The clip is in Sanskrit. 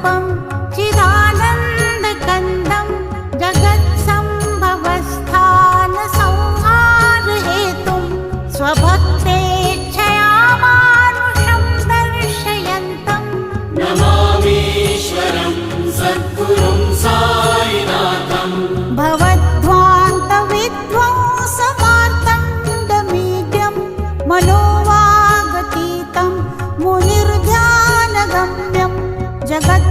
स्वरूपं चिदानन्दकन्दं जगत्सम्भवस्थानसंहारहेतुं स्वभक्तेच्छया मानुषं दर्शयन्तं नमामीश्वरं सद्गुरुं साईनाथं भवद्ध्वान्तविध्वंसमार्तण्डमीड्यं मनोवागतीतं मुनिर्ध्यानगम्यं जगत्